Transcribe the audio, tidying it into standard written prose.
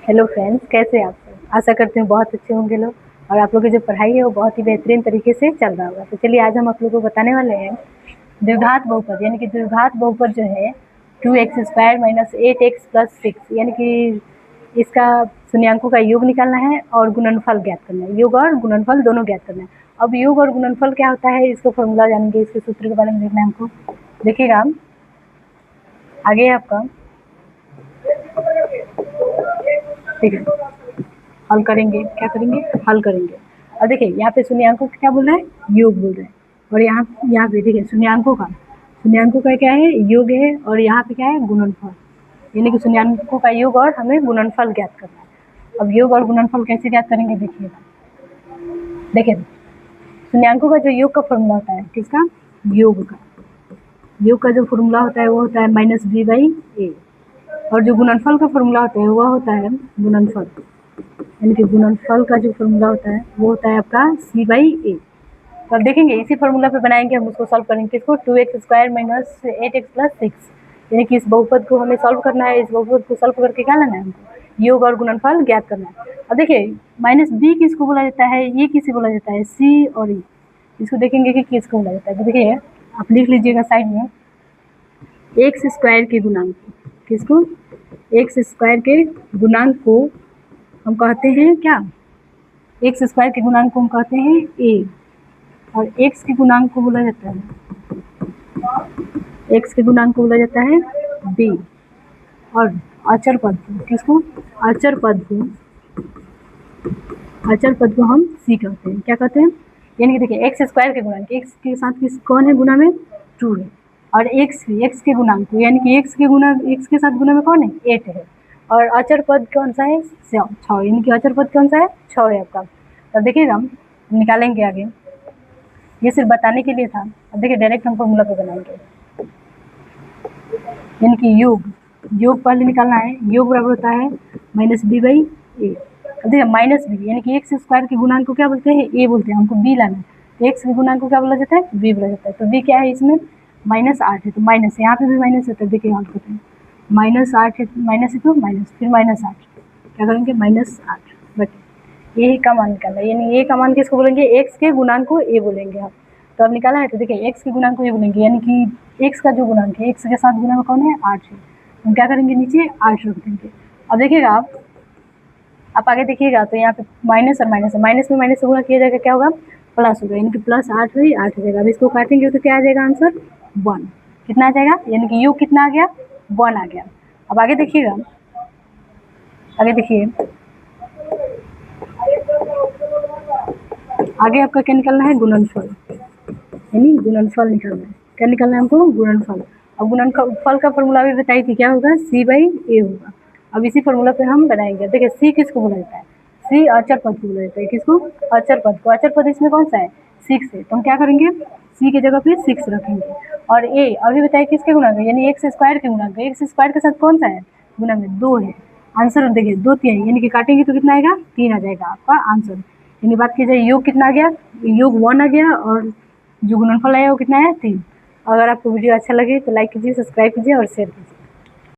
Hello friends, कैसे हैं आप सब? आशा करते हैं बहुत अच्छे होंगे लोग। और आप लोग की जो पढ़ाई है वो बहुत ही बेहतरीन तरीके से चल रहा होगा। तो चलिए आज हम आप लोगों को बताने वाले हैं द्विघात बहुपद, यानी कि द्विघात बहुपद जो है 2x² - 8x+6, यानी कि इसका शून्यांकों का योग निकालना है और गुणनफल ज्ञात करना है। योग और गुणनफल दोनों ज्ञात करना है। अब योग और गुणनफल क्या होता है, इसको फॉर्मूला जानेंगे, इसके सूत्र के बारे में देखना है हमको। देखिएगा आगे आपका, ठीक है, हल करेंगे। क्या करेंगे? हल करेंगे। और देखिए यहाँ पे शून्यांकों का क्या बोल रहा है? योग बोल रहा है। और यहाँ पे देखिए शून्यांकों का क्या है? योग है। और यहाँ पे क्या है? गुणनफल, यानी कि शून्यांकों का योग और हमें गुणनफल ज्ञात करना है। अब योग और गुणनफल कैसे ज्ञात करेंगे देखिएगा। देखिए शून्यांकों का जो योग का फॉर्मूला होता है, किसका? योग का जो फॉर्मूला होता है वो होता है -b/a। और जो गुणनफल का फॉर्मूला होता है वह होता है गुणनफल, यानी कि गुणनफल का जो फॉर्मूला होता है वो होता है आपका c/a। तो अब देखेंगे इसी फॉर्मूला पे बनाएंगे हम, उसको सॉल्व करेंगे। इसको 2x² - 8x+6, यानी कि इस बहुपद को हमें सॉल्व करना है। इस बहुपद को सॉल्व करके क्या लेना है हमको? योग और गुणनफल ज्ञात करना है। अब देखिए -b किसको बोला जाता है? ये किसे बोला जाता है? c और e। इसको देखेंगे कि किसको बोला जाता है। तो देखिए आप लिख लीजिएगा साइड में, x² के गुणांक, किसको? x² के गुणांक को हम कहते हैं क्या? x² के गुणांक को हम कहते हैं a। और x के गुणांक को बोला जाता है, x के गुणांक को बोला जाता है b। और अचर पद को, किसको? अचर पद को हम c कहते हैं। क्या कहते हैं? यानी कि देखिए x² के गुणांक, x के साथ किस कौन है गुना में? 2 है। और x के गुणांक को, यानी कि x के साथ गुना में कौन है? 8 है। और अचर पद कौन सा है? 6, यानी कि अचर पद कौन सा है? 6 है आपका। तो देखिएगा हम निकालेंगे आगे, ये सिर्फ बताने के लिए था। अब देखिए डायरेक्ट हम फॉर्मूला पे बनाएंगे, यानी कि योग पहले निकालना है। योग बराबर होता है -b/a। अब देखिए -b, यानी कि x² के गुणांक को क्या बोलते हैं? a बोलते हैं। हमको b लाना है, तो x के गुणांक को क्या बोला जाता है? b बोला जाता है। तो b क्या है इसमें? -8 है, तो माइनस, यहाँ पे भी माइनस होता है। देखिए हल करते हैं, -8 है, माइनस है तो माइनस, फिर -8, क्या करेंगे? -8 बटे ए का मान निकालना है, यानी ए का मान किसको बोलेंगे? एक्स के गुणांक को ए बोलेंगे हम। तो अब निकाला है, तो देखिए एक्स के गुणांक को ए बोलेंगे, यानी कि एक्स का जो गुणांक है, एक्स के साथ गुना में कौन है? 8 है। हम क्या करेंगे? नीचे 8 रख देंगे। अब देखिएगा आप आगे देखिएगा, तो यहाँ पे माइनस और माइनस है, माइनस में माइनस से गुना किया जाएगा, क्या होगा? प्लस होगा, यानी कि +8 हुई, 8 हो जाएगा। अब इसको काटेंगे तो क्या आ जाएगा आंसर? 1। कितना आ जाएगा? यानी कि योग कितना आ गया? 1 आ गया। अब आगे देखिएगा, आगे देखिए, आगे आपका क्या निकालना है? गुणनफल, यानी गुणनफल निकालना है। क्या निकालना है हमको? गुणनफल। अब गुणनफल का फॉर्मूला भी बताई थी, क्या होगा? c/a होगा। अब इसी फॉर्मूला पे हम बनाएंगे। देखिए c किसको बोला जाता है? c अचर पद को बोला जाता है। किसको? अचर पद को। अचर पद इसमें कौन सा है? 6 है, तो हम क्या करेंगे? c की जगह पे 6 रखेंगे। और a अभी बताइए किसके गुणांक है? यानी x² के गुणांक है। x² के साथ कौन सा है गुना में? 2 है। आंसर देखिए 2 3, यानी कि काटेंगे तो कितना आएगा? 3 आ जाएगा आपका आंसर। यानी बात की जाए योग कितना आ गया? योग 1 आ गया। और जो गुणनफल आया वो कितना है? 3। अगर आपको वीडियो अच्छा लगे तो लाइक कीजिए, सब्सक्राइब कीजिए और शेयर कीजिए।